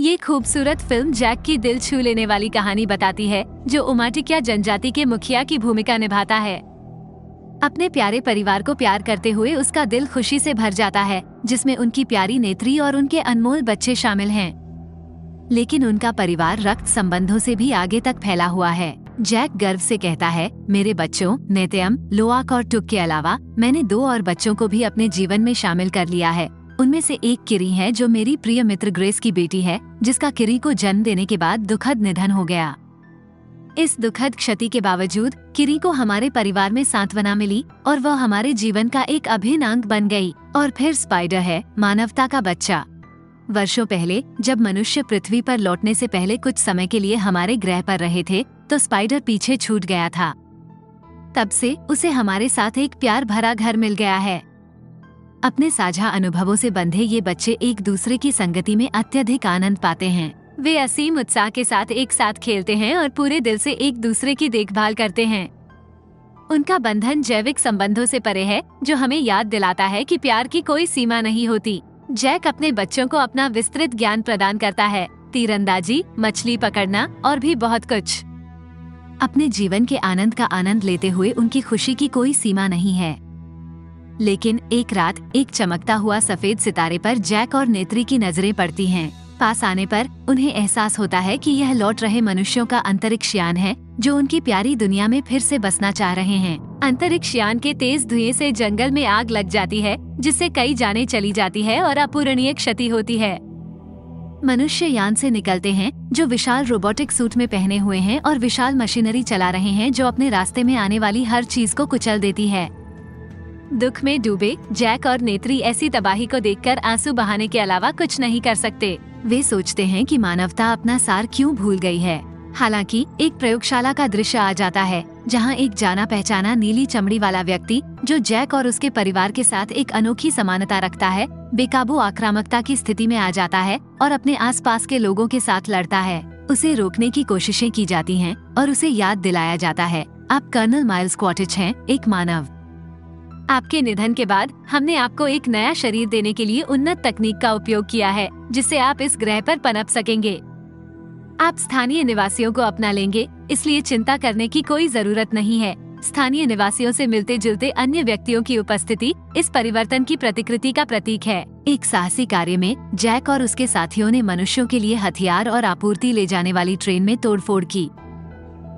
ये खूबसूरत film Jack की दिल छू लेने वाली कहानी बताती है, जो उमाटिक्या जनजाति के मुखिया की भूमिका निभाता है। अपने प्यारे परिवार को प्यार करते हुए उसका दिल खुशी से भर जाता है, जिसमें उनकी प्यारी नेत्री और उनके अनमोल बच्चे शामिल हैं। लेकिन उनका परिवार रक्त संबंधों से भी आगे तक फैला हुआ है। जैक गर्व से कहता है, मेरे बच्चों नेत्यम, लोआक और टुक के अलावा मैंने 2 और बच्चों को भी अपने जीवन में शामिल कर लिया है। उनमें से एक किरी है, जो मेरी प्रिय मित्र ग्रेस की बेटी है, जिसका किरी को जन्म देने के बाद दुखद निधन हो गया। इस दुखद क्षति के बावजूद किरी को हमारे परिवार में सांत्वना मिली और वह हमारे जीवन का एक अभिन्न अंग बन गई। और फिर स्पाइडर है, मानवता का बच्चा। वर्षों पहले जब मनुष्य पृथ्वी पर लौटने से पहले कुछ समय के लिए हमारे ग्रह पर रहे थे, तो स्पाइडर पीछे छूट गया था। तब से उसे हमारे साथ एक प्यार भरा घर मिल गया है। अपने साझा अनुभवों से बंधे ये बच्चे एक दूसरे की संगति में अत्यधिक आनंद पाते हैं। वे असीम उत्साह के साथ एक साथ खेलते हैं और पूरे दिल से एक दूसरे की देखभाल करते हैं। उनका बंधन जैविक संबंधों से परे है, जो हमें याद दिलाता है कि प्यार की कोई सीमा नहीं होती। जैक अपने बच्चों को अपना विस्तृत ज्ञान प्रदान करता है, तीरंदाजी, मछली पकड़ना और भी बहुत कुछ। अपने जीवन के आनंद का आनंद लेते हुए उनकी खुशी की कोई सीमा नहीं है। लेकिन एक रात एक चमकता हुआ सफेद सितारे पर जैक और नेत्री की नजरें पड़ती हैं। पास आने पर उन्हें एहसास होता है कि यह लौट रहे मनुष्यों का अंतरिक्ष यान है, जो उनकी प्यारी दुनिया में फिर से बसना चाह रहे हैं। अंतरिक्ष यान के तेज धुएं से जंगल में आग लग जाती है, जिससे कई जानें चली जाती है और अपूरणीय क्षति होती है। मनुष्य यान से निकलते हैं, जो विशाल रोबोटिक सूट में पहने हुए हैं और विशाल मशीनरी चला रहे हैं, जो अपने रास्ते में आने वाली हर चीज को कुचल देती है। दुख में डूबे जैक और नेत्री ऐसी तबाही को देखकर आंसू बहाने के अलावा कुछ नहीं कर सकते। वे सोचते हैं कि मानवता अपना सार क्यों भूल गई है। हालांकि एक प्रयोगशाला का दृश्य आ जाता है, जहां एक जाना पहचाना नीली चमड़ी वाला व्यक्ति, जो जैक और उसके परिवार के साथ एक अनोखी समानता रखता है, बेकाबू आक्रामकता की स्थिति में आ जाता है और अपने आसपास के लोगों के साथ लड़ता है। उसे रोकने की कोशिशें की जाती हैं और उसे याद दिलाया जाता है, आप कर्नल माइल्स क्वार्टिच हैं, एक मानव। आपके निधन के बाद हमने आपको एक नया शरीर देने के लिए उन्नत तकनीक का उपयोग किया है, जिससे आप इस ग्रह पर पनप सकेंगे। आप स्थानीय निवासियों को अपना लेंगे, इसलिए चिंता करने की कोई जरूरत नहीं है। स्थानीय निवासियों से मिलते जुलते अन्य व्यक्तियों की उपस्थिति इस परिवर्तन की प्रतिकृति का प्रतीक है। एक साहसी कार्य में जैक और उसके साथियों ने मनुष्यों के लिए हथियार और आपूर्ति ले जाने वाली ट्रेन में तोड़फोड़ की।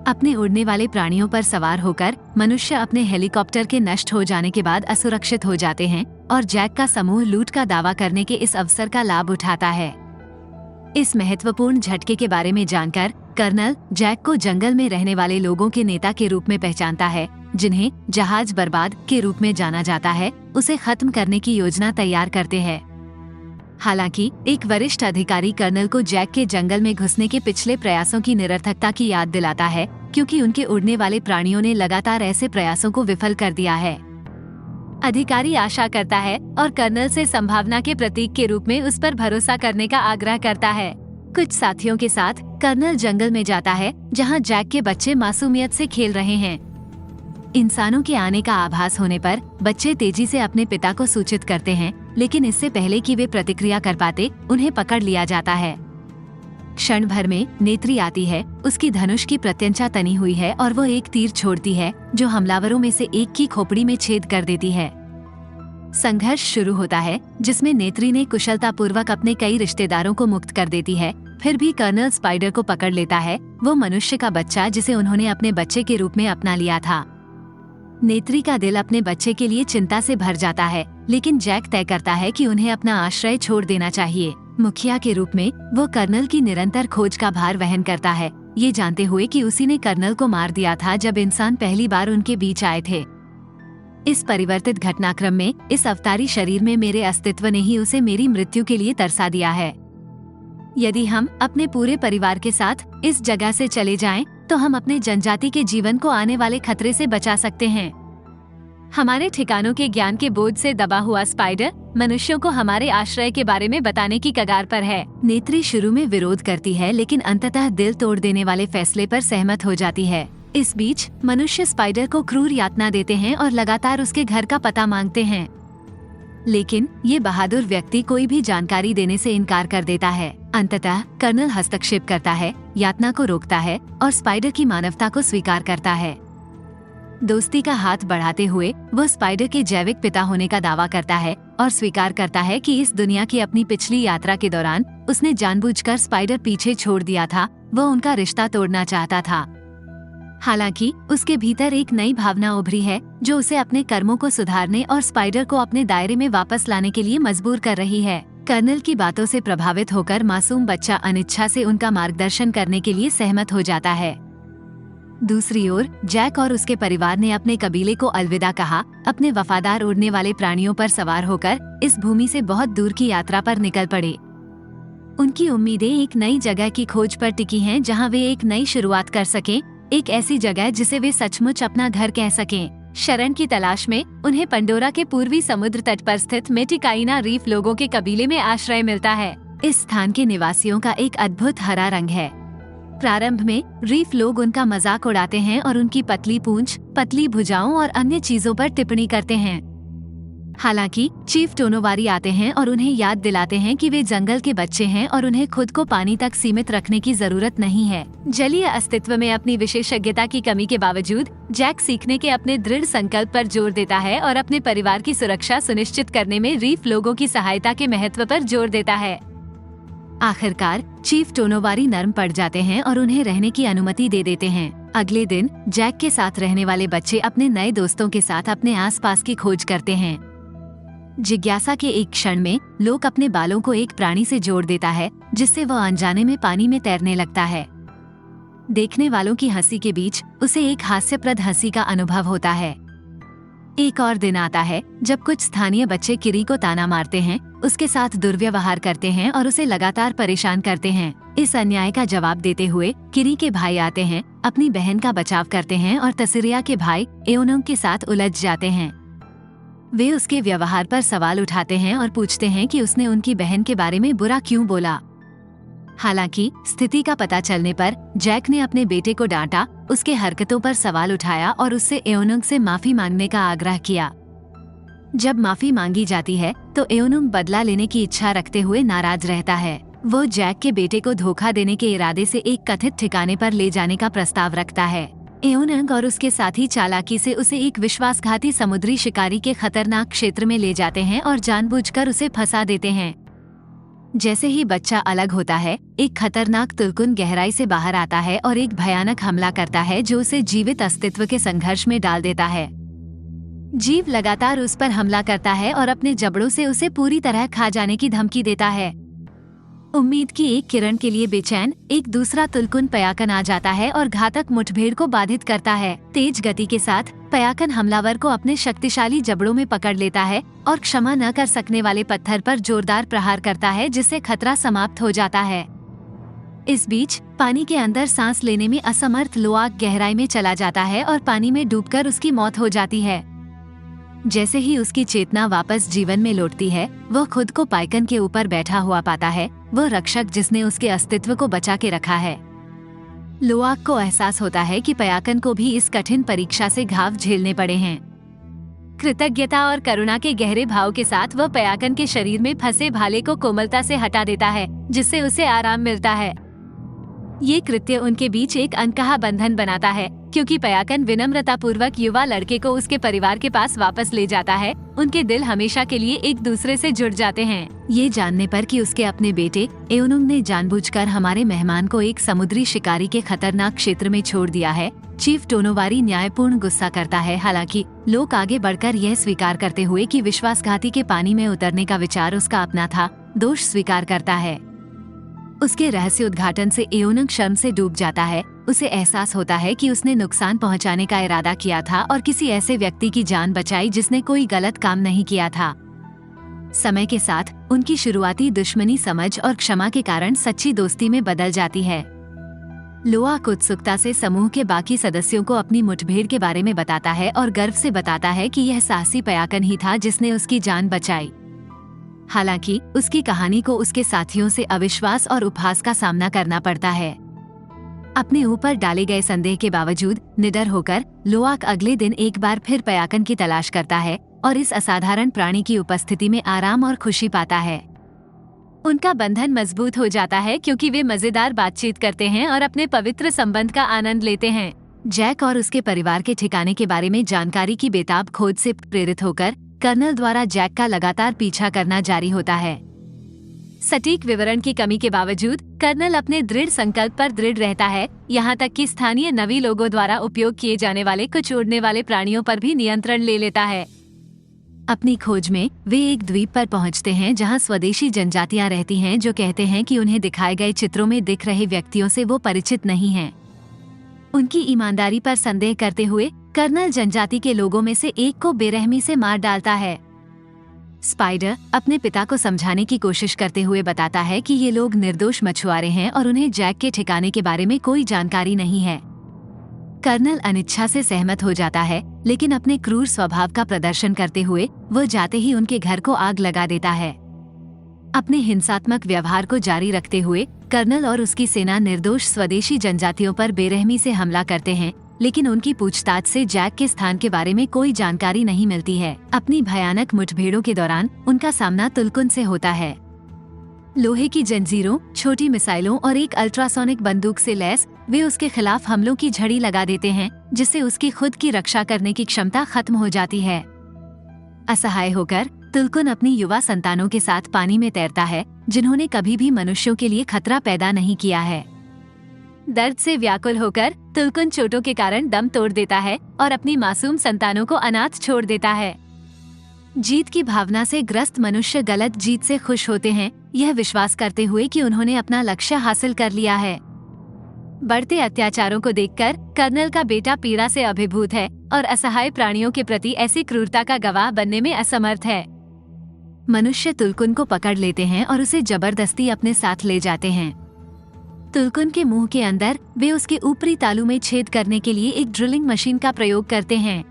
अपने उड़ने वाले प्राणियों पर सवार होकर मनुष्य अपने हेलीकॉप्टर के नष्ट हो जाने के बाद असुरक्षित हो जाते हैं और जैक का समूह लूट का दावा करने के इस अवसर का लाभ उठाता है। इस महत्वपूर्ण झटके के बारे में जानकर कर्नल जैक को जंगल में रहने वाले लोगों के नेता के रूप में पहचानता है, जिन्हें जहाज बर्बाद के रूप में जाना जाता है, उसे खत्म करने की योजना तैयार करते हैं। हालांकि एक वरिष्ठ अधिकारी कर्नल को जैक के जंगल में घुसने के पिछले प्रयासों की निरर्थकता की याद दिलाता है, क्योंकि उनके उड़ने वाले प्राणियों ने लगातार ऐसे प्रयासों को विफल कर दिया है। अधिकारी आशा करता है और कर्नल से संभावना के प्रतीक के रूप में उस पर भरोसा करने का आग्रह करता है। कुछ साथियों के साथ कर्नल जंगल में जाता है, जहां जैक के बच्चे मासूमियत से खेल रहे हैं। इंसानों के आने का आभास होने पर बच्चे तेजी से अपने पिता को सूचित करते हैं, लेकिन इससे पहले कि वे प्रतिक्रिया कर पाते, उन्हें पकड़ लिया जाता है। क्षण भर में नेत्री आती है, उसकी धनुष की प्रत्यंचा तनी हुई है और वो एक तीर छोड़ती है, जो हमलावरों में से एक की खोपड़ी में छेद कर देती है। संघर्ष शुरू होता है, जिसमें नेत्री ने कुशलतापूर्वक अपने कई रिश्तेदारों को मुक्त कर देती है। फिर भी कर्नल स्पाइडर को पकड़ लेता है, वो मनुष्य का बच्चा जिसे उन्होंने अपने बच्चे के रूप में अपना लिया था। नेत्री का दिल अपने बच्चे के लिए चिंता से भर जाता है, लेकिन जैक तय करता है कि उन्हें अपना आश्रय छोड़ देना चाहिए। मुखिया के रूप में वो कर्नल की निरंतर खोज का भार वहन करता है, ये जानते हुए कि उसी ने कर्नल को मार दिया था जब इंसान पहली बार उनके बीच आए थे। इस परिवर्तित घटनाक्रम में इस अवतारी शरीर में मेरे अस्तित्व ने ही उसे मेरी मृत्यु के लिए तरसा दिया है। यदि हम अपने पूरे परिवार के साथ इस जगह से चले जाएं, तो हम अपने जनजाति के जीवन को आने वाले खतरे से बचा सकते हैं। हमारे ठिकानों के ज्ञान के बोझ से दबा हुआ स्पाइडर मनुष्यों को हमारे आश्रय के बारे में बताने की कगार पर है। नेत्री शुरू में विरोध करती है, लेकिन अंततः दिल तोड़ देने वाले फैसले पर सहमत हो जाती है। इस बीच मनुष्य स्पाइडर को क्रूर यातना देते हैं और लगातार उसके घर का पता मांगते हैं, लेकिन ये बहादुर व्यक्ति कोई भी जानकारी देने से इनकार कर देता है। अंततः कर्नल हस्तक्षेप करता है, यातना को रोकता है और स्पाइडर की मानवता को स्वीकार करता है। दोस्ती का हाथ बढ़ाते हुए वो स्पाइडर के जैविक पिता होने का दावा करता है और स्वीकार करता है कि इस दुनिया की अपनी पिछली यात्रा के दौरान उसने जानबूझकर स्पाइडर पीछे छोड़ दिया था। वो उनका रिश्ता तोड़ना चाहता था। हालांकि उसके भीतर एक नई भावना उभरी है जो उसे अपने कर्मों को सुधारने और स्पाइडर को अपने दायरे में वापस लाने के लिए मजबूर कर रही है। कर्नल की बातों से प्रभावित होकर मासूम बच्चा अनिच्छा से उनका मार्गदर्शन करने के लिए सहमत हो जाता है। दूसरी ओर जैक और उसके परिवार ने अपने कबीले को अलविदा कहा, अपने वफादार उड़ने वाले प्राणियों पर सवार होकर इस भूमि से बहुत दूर की यात्रा पर निकल पड़े। उनकी उम्मीदें एक नई जगह की खोज पर टिकी हैं जहां वे एक नई शुरुआत कर सकें, एक ऐसी जगह जिसे वे सचमुच अपना घर कह सकें। शरण की तलाश में उन्हें पंडोरा के पूर्वी समुद्र तट पर स्थित मेटिकाइना रीफ लोगों के कबीले में आश्रय मिलता है। इस स्थान के निवासियों का एक अद्भुत हरा रंग है। प्रारंभ में रीफ लोग उनका मजाक उड़ाते हैं और उनकी पतली पूंछ, पतली भुजाओं और अन्य चीजों पर टिप्पणी करते हैं। हालांकि चीफ टोनोवारी आते हैं और उन्हें याद दिलाते हैं कि वे जंगल के बच्चे हैं और उन्हें खुद को पानी तक सीमित रखने की जरूरत नहीं है। जलीय अस्तित्व में अपनी विशेषज्ञता की कमी के बावजूद जैक सीखने के अपने दृढ़ संकल्प पर जोर देता है और अपने परिवार की सुरक्षा सुनिश्चित करने में रीफ लोगों की सहायता के महत्व पर जोर देता है। आखिरकार चीफ टोनोवारी नर्म पड़ जाते हैं और उन्हें रहने की अनुमति दे देते हैं। अगले दिन जैक के साथ रहने वाले बच्चे अपने नए दोस्तों के साथ अपने आसपास की खोज करते हैं। जिज्ञासा के एक क्षण में लोक अपने बालों को एक प्राणी से जोड़ देता है जिससे वह अनजाने में पानी में तैरने लगता है। देखने वालों की हंसी के बीच उसे एक हास्यप्रद हंसी का अनुभव होता है। एक और दिन आता है जब कुछ स्थानीय बच्चे किरी को ताना मारते हैं, उसके साथ दुर्व्यवहार करते हैं और उसे लगातार परेशान करते हैं। इस अन्याय का जवाब देते हुए किरी के भाई आते हैं, अपनी बहन का बचाव करते हैं और तसिरिया के भाई एओनुंग के साथ उलझ जाते हैं। वे उसके व्यवहार पर सवाल उठाते हैं और पूछते हैं कि उसने उनकी बहन के बारे में बुरा क्यों बोला। हालांकि स्थिति का पता चलने पर जैक ने अपने बेटे को डांटा, उसके हरकतों पर सवाल उठाया और उससे एओनुंग से माफी मांगने का आग्रह किया। जब माफी मांगी जाती है तो एओनुंग बदला लेने की इच्छा रखते हुए नाराज रहता है। वो जैक के बेटे को धोखा देने के इरादे से एक कथित ठिकाने पर ले जाने का प्रस्ताव रखता है। एओनुंग और उसके साथी चालाकी से उसे एक विश्वासघाती समुद्री शिकारी के खतरनाक क्षेत्र में ले जाते हैं और जानबूझकर उसे फंसा देते हैं। जैसे ही बच्चा अलग होता है, एक खतरनाक तुलकुन गहराई से बाहर आता है और एक भयानक हमला करता है जो उसे जीवित अस्तित्व के संघर्ष में डाल देता है। जीव लगातार उस पर हमला करता है और अपने जबड़ों से उसे पूरी तरह खा जाने की धमकी देता है। उम्मीद की एक किरण के लिए बेचैन एक दूसरा तुलकुन पयाकन आ जाता है और घातक मुठभेड़ को बाधित करता है। तेज गति के साथ पयाकन हमलावर को अपने शक्तिशाली जबड़ों में पकड़ लेता है और क्षमा न कर सकने वाले पत्थर पर जोरदार प्रहार करता है जिससे खतरा समाप्त हो जाता है। इस बीच पानी के अंदर सांस लेने में असमर्थ लोआक गहराई में चला जाता है और पानी में डूबकर उसकी मौत हो जाती है। जैसे ही उसकी चेतना वापस जीवन में लौटती है, वह खुद को पाइकन के ऊपर बैठा हुआ पाता है, वह रक्षक जिसने उसके अस्तित्व को बचा के रखा है। लोआक को एहसास होता है कि पयाकन को भी इस कठिन परीक्षा से घाव झेलने पड़े हैं। कृतज्ञता और करुणा के गहरे भाव के साथ वह पयाकन के शरीर में फंसे भाले को कोमलता से हटा देता है, जिससे उसे आराम मिलता है। ये कृत्य उनके बीच एक अनकहा बंधन बनाता है, क्योंकि पयाकन विनम्रता पूर्वक युवा लड़के को उसके परिवार के पास वापस ले जाता है। उनके दिल हमेशा के लिए एक दूसरे से जुड़ जाते हैं। ये जानने पर कि उसके अपने बेटे एओनुंग ने जानबूझकर हमारे मेहमान को एक समुद्री शिकारी के खतरनाक क्षेत्र में छोड़ दिया है, चीफ टोनोवारी न्यायपूर्ण गुस्सा करता है। हालांकि लोग आगे बढ़कर यह स्वीकार करते हुए कि विश्वासघाती के पानी में उतरने का विचार उसका अपना था, दोष स्वीकार करता है। उसके रहस्य उद्घाटन से एओनुंग शर्म से डूब जाता है। उसे एहसास होता है कि उसने नुकसान पहुंचाने का इरादा किया था और किसी ऐसे व्यक्ति की जान बचाई जिसने कोई गलत काम नहीं किया था। समय के साथ उनकी शुरुआती दुश्मनी समझ और क्षमा के कारण सच्ची दोस्ती में बदल जाती है। लोआक उत्सुकता से समूह के बाकी सदस्यों को अपनी मुठभेड़ के बारे में बताता है और गर्व से बताता है कि यह साहसी पयाकन ही था जिसने उसकी जान बचाई। हालांकि उसकी कहानी को उसके साथियों से अविश्वास और उपहास का सामना करना पड़ता है। अपने ऊपर डाले गए संदेह के बावजूद निडर होकर लोआक अगले दिन एक बार फिर पयाकन की तलाश करता है और इस असाधारण प्राणी की उपस्थिति में आराम और खुशी पाता है। उनका बंधन मजबूत हो जाता है क्योंकि वे मजेदार बातचीत करते हैं और अपने पवित्र संबंध का आनंद लेते हैं। जैक और उसके परिवार के ठिकाने के बारे में जानकारी की बेताब खोज से प्रेरित होकर कर्नल द्वारा जैक का लगातार पीछा करना जारी होता है। सटीक विवरण की कमी के बावजूद कर्नल अपने दृढ़ संकल्प पर दृढ़ रहता है, यहाँ तक कि स्थानीय नवी लोगों द्वारा उपयोग किए जाने वाले कुछ उड़ने वाले प्राणियों पर भी नियंत्रण ले लेता है। अपनी खोज में वे एक द्वीप पर पहुंचते हैं जहां स्वदेशी जनजातियां रहती हैं जो कहते हैं कि उन्हें दिखाए गए चित्रों में दिख रहे व्यक्तियों से वो परिचित नहीं हैं। उनकी ईमानदारी पर संदेह करते हुए कर्नल जनजाति के लोगों में से एक को बेरहमी से मार डालता है। स्पाइडर अपने पिता को समझाने की कोशिश करते हुए बताता है कि ये लोग निर्दोष मछुआरे हैं और उन्हें जैक के ठिकाने के बारे में कोई जानकारी नहीं है। कर्नल अनिच्छा से सहमत हो जाता है, लेकिन अपने क्रूर स्वभाव का प्रदर्शन करते हुए वो जाते ही उनके घर को आग लगा देता है। अपने हिंसात्मक व्यवहार को जारी रखते हुए कर्नल और उसकी सेना निर्दोष स्वदेशी जनजातियों पर बेरहमी से हमला करते हैं, लेकिन उनकी पूछताछ से जैक के स्थान के बारे में कोई जानकारी नहीं मिलती है। अपनी भयानक मुठभेड़ों के दौरान उनका सामना तुलकुन से होता है। लोहे की जंजीरों, छोटी मिसाइलों और एक अल्ट्रासोनिक बंदूक से लैस वे उसके खिलाफ हमलों की झड़ी लगा देते हैं, जिससे उसकी खुद की रक्षा करने की क्षमता खत्म हो जाती है। असहाय होकर तुलकुन अपनी युवा संतानों के साथ पानी में तैरता है, जिन्होंने कभी भी मनुष्यों के लिए खतरा पैदा नहीं किया है। दर्द से व्याकुल होकर तुलकुन चोटों के कारण दम तोड़ देता है और अपनी मासूम संतानों को अनाथ छोड़ देता है। जीत की भावना से ग्रस्त मनुष्य गलत जीत से खुश होते हैं, यह विश्वास करते हुए कि उन्होंने अपना लक्ष्य हासिल कर लिया है। बढ़ते अत्याचारों को देखकर कर्नल का बेटा पीड़ा से अभिभूत है और असहाय प्राणियों के प्रति ऐसी क्रूरता का गवाह बनने में असमर्थ है। मनुष्य तुलकुन को पकड़ लेते हैं और उसे जबरदस्ती अपने साथ ले जाते हैं। तुलकुन के मुंह के अंदर वे उसके ऊपरी तालू में छेद करने के लिए एक ड्रिलिंग मशीन का प्रयोग करते हैं।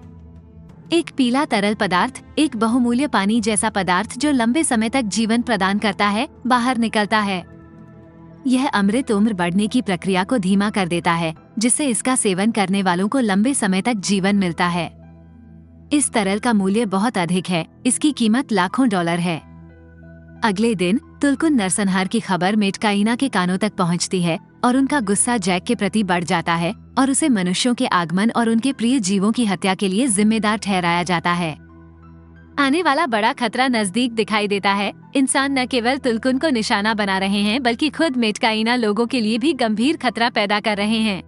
एक पीला तरल पदार्थ, एक बहुमूल्य पानी जैसा पदार्थ जो लंबे समय तक जीवन प्रदान करता है, बाहर निकलता है। यह अमृत उम्र बढ़ने की प्रक्रिया को धीमा कर देता है, जिससे इसका सेवन करने वालों को लंबे समय तक जीवन मिलता है। इस तरल का मूल्य बहुत अधिक है, इसकी कीमत लाखों डॉलर है। अगले दिन तुलकुन नरसंहार की खबर मेटकाइना के कानों तक पहुंचती है और उनका गुस्सा जैक के प्रति बढ़ जाता है और उसे मनुष्यों के आगमन और उनके प्रिय जीवों की हत्या के लिए जिम्मेदार ठहराया जाता है। आने वाला बड़ा खतरा नजदीक दिखाई देता है। इंसान न केवल तुलकुन को निशाना बना रहे हैं, बल्कि खुद मेटकाइना लोगों के लिए भी गंभीर खतरा पैदा कर रहे हैं।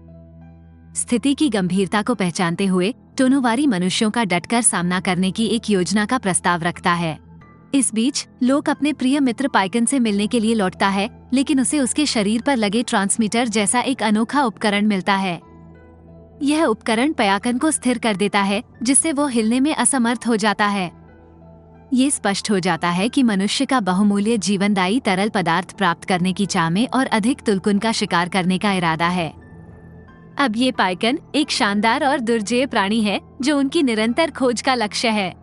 स्थिति की गंभीरता को पहचानते हुए टोनोवारी मनुष्यों का डटकर सामना करने की एक योजना का प्रस्ताव रखता है। इस बीच लोक अपने प्रिय मित्र पाइकन से मिलने के लिए लौटता है, लेकिन उसे उसके शरीर पर लगे ट्रांसमीटर जैसा एक अनोखा उपकरण मिलता है। यह उपकरण पयाकन को स्थिर कर देता है, जिससे वो हिलने में असमर्थ हो जाता है। ये स्पष्ट हो जाता है कि मनुष्य का बहुमूल्य जीवनदायी तरल पदार्थ प्राप्त करने की चाह में और अधिक तुलकुन का शिकार करने का इरादा है। अब ये पाइकन एक शानदार और दुर्जेय प्राणी है जो उनकी निरंतर खोज का लक्ष्य है।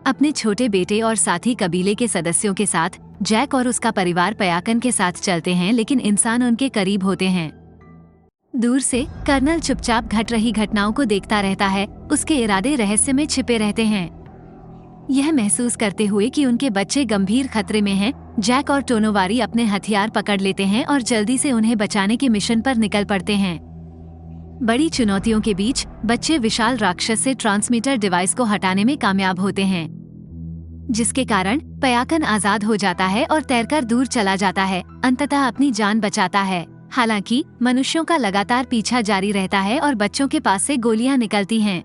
अपने छोटे बेटे और साथी कबीले के सदस्यों के साथ जैक और उसका परिवार पयाकन के साथ चलते हैं, लेकिन इंसान उनके करीब होते हैं। दूर से कर्नल चुपचाप घट रही घटनाओं को देखता रहता है, उसके इरादे रहस्य में छिपे रहते हैं। यह महसूस करते हुए कि उनके बच्चे गंभीर खतरे में हैं, जैक और टोनोवारी अपने हथियार पकड़ लेते हैं और जल्दी से उन्हें बचाने के मिशन पर निकल पड़ते हैं। बड़ी चुनौतियों के बीच बच्चे विशाल राक्षस से ट्रांसमीटर डिवाइस को हटाने में कामयाब होते हैं, जिसके कारण पयाकन आजाद हो जाता है और तैरकर दूर चला जाता है, अंततः अपनी जान बचाता है। हालांकि मनुष्यों का लगातार पीछा जारी रहता है और बच्चों के पास से गोलियां निकलती हैं।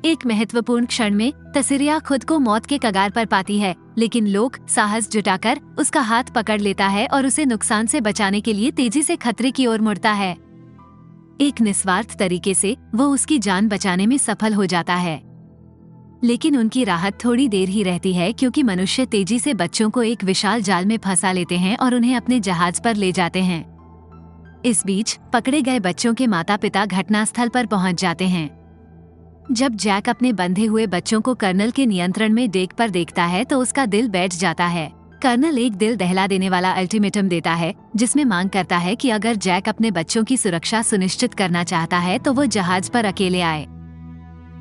एक महत्वपूर्ण क्षण में तसिरिया खुद को मौत के कगार पर पाती है, लेकिन लोक साहस जुटाकर उसका हाथ पकड़ लेता है और उसे नुकसान से बचाने के लिए तेजी से खतरे की ओर मुड़ता है। एक निस्वार्थ तरीके से वो उसकी जान बचाने में सफल हो जाता है, लेकिन उनकी राहत थोड़ी देर ही रहती है, क्योंकि मनुष्य तेजी से बच्चों को एक विशाल जाल में फंसा लेते हैं और उन्हें अपने जहाज पर ले जाते हैं। इस बीच पकड़े गए बच्चों के माता पिता घटनास्थल पर पहुंच जाते हैं। जब जैक अपने बंधे हुए बच्चों को कर्नल के नियंत्रण में डेक पर देखता है तो उसका दिल बैठ जाता है। कर्नल एक दिल दहला देने वाला अल्टीमेटम देता है, जिसमें मांग करता है कि अगर जैक अपने बच्चों की सुरक्षा सुनिश्चित करना चाहता है तो वो जहाज पर अकेले आए।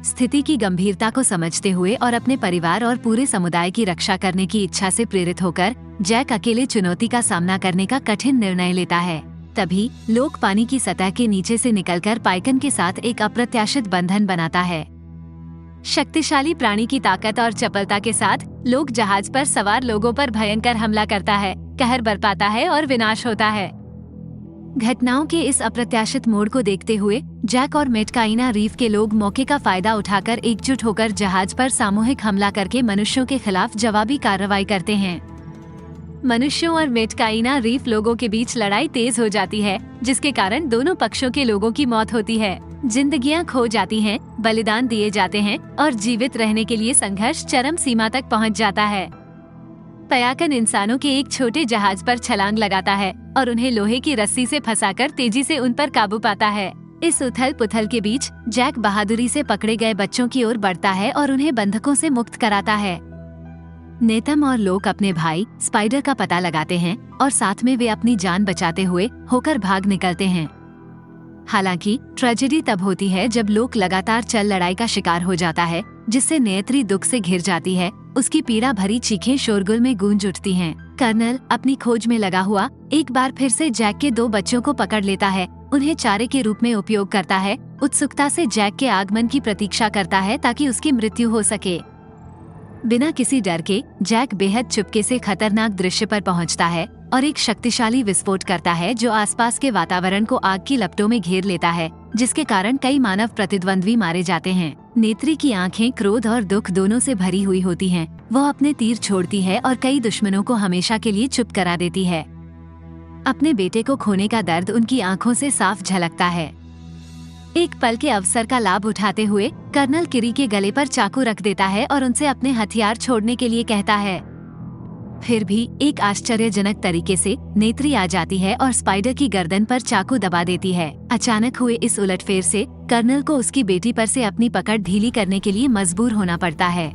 स्थिति की गंभीरता को समझते हुए और अपने परिवार और पूरे समुदाय की रक्षा करने की इच्छा से प्रेरित होकर जैक अकेले चुनौती का सामना करने का कठिन निर्णय लेता है। तभी लोक पानी की सतह के नीचे से निकलकर पाइकन के साथ एक अप्रत्याशित बंधन बनाता है। शक्तिशाली प्राणी की ताकत और चपलता के साथ लोक जहाज पर सवार लोगों पर भयंकर हमला करता है, कहर बरपाता है और विनाश होता है। घटनाओं के इस अप्रत्याशित मोड़ को देखते हुए जैक और मेटकाइना रीफ के लोग मौके का फायदा उठाकर एकजुट होकर जहाज पर सामूहिक हमला करके मनुष्यों के खिलाफ जवाबी कार्रवाई करते हैं। मनुष्यों और मेटकाइना रीफ लोगों के बीच लड़ाई तेज हो जाती है, जिसके कारण दोनों पक्षों के लोगों की मौत होती है, जिंदगियां खो जाती हैं, बलिदान दिए जाते हैं और जीवित रहने के लिए संघर्ष चरम सीमा तक पहुंच जाता है। पाइकन इंसानों के एक छोटे जहाज पर छलांग लगाता है और उन्हें लोहे की रस्सी से फंसाकर तेजी से उन पर काबू पाता है। इस उथल पुथल के बीच जैक बहादुरी से पकड़े गए बच्चों की ओर बढ़ता है और उन्हें बंधकों से मुक्त कराता है। नेतम और लोक अपने भाई स्पाइडर का पता लगाते हैं और साथ में वे अपनी जान बचाते हुए होकर भाग निकलते हैं। हालांकि ट्रेजेडी तब होती है जब लोक लगातार चल लड़ाई का शिकार हो जाता है, जिससे नेत्री दुख से घिर जाती है। उसकी पीड़ा भरी चीखें शोरगुल में गूंज उठती हैं। कर्नल अपनी खोज में लगा हुआ एक बार फिर से जैक के 2 बच्चों को पकड़ लेता है, उन्हें चारे के रूप में उपयोग करता है, उत्सुकता से जैक के आगमन की प्रतीक्षा करता है ताकि उसकी मृत्यु हो सके। बिना किसी डर के जैक बेहद चुपके से खतरनाक दृश्य पर पहुंचता है और एक शक्तिशाली विस्फोट करता है जो आसपास के वातावरण को आग की लपटों में घेर लेता है, जिसके कारण कई मानव प्रतिद्वंद्वी मारे जाते हैं। नेत्री की आंखें क्रोध और दुख दोनों से भरी हुई होती हैं। वह अपने तीर छोड़ती है और कई दुश्मनों को हमेशा के लिए चुप करा देती है। अपने बेटे को खोने का दर्द उनकी आंखों से साफ झलकता है। एक पल के अवसर का लाभ उठाते हुए कर्नल किरी के गले पर चाकू रख देता है और उनसे अपने हथियार छोड़ने के लिए कहता है। फिर भी एक आश्चर्यजनक तरीके से नेत्री आ जाती है और स्पाइडर की गर्दन पर चाकू दबा देती है। अचानक हुए इस उलटफेर से कर्नल को उसकी बेटी पर से अपनी पकड़ ढीली करने के लिए मजबूर होना पड़ता है।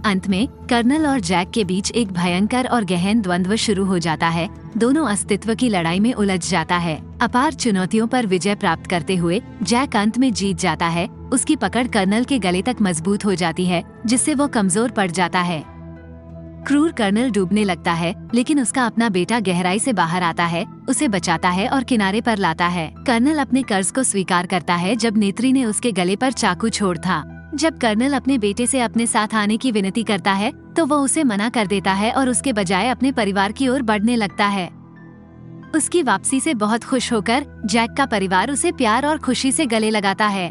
अंत में कर्नल और जैक के बीच एक भयंकर और गहन द्वंद्व शुरू हो जाता है। दोनों अस्तित्व की लड़ाई में उलझ जाता है। अपार चुनौतियों पर विजय प्राप्त करते हुए जैक अंत में जीत जाता है। उसकी पकड़ कर्नल के गले तक मजबूत हो जाती है, जिससे वो कमजोर पड़ जाता है। क्रूर कर्नल डूबने लगता है, लेकिन उसका अपना बेटा गहराई से बाहर आता है, उसे बचाता है और किनारे पर लाता है। कर्नल अपने कर्ज को स्वीकार करता है जब नेत्री ने उसके गले पर चाकू छोड़ था। जब कर्नल अपने बेटे से अपने साथ आने की विनती करता है तो वो उसे मना कर देता है और उसके बजाय अपने परिवार की ओर बढ़ने लगता है। उसकी वापसी से बहुत खुश होकर जैक का परिवार उसे प्यार और खुशी से गले लगाता है।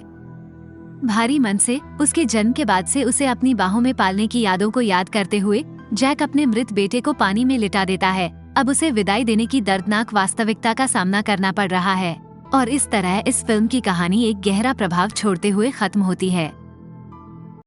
भारी मन से उसके जन्म के बाद से उसे अपनी बाहों में पालने की यादों को याद करते हुए जैक अपने मृत बेटे को पानी में लिटा देता है। अब उसे विदाई देने की दर्दनाक वास्तविकता का सामना करना पड़ रहा है और इस तरह इस फिल्म की कहानी एक गहरा प्रभाव छोड़ते हुए खत्म होती है।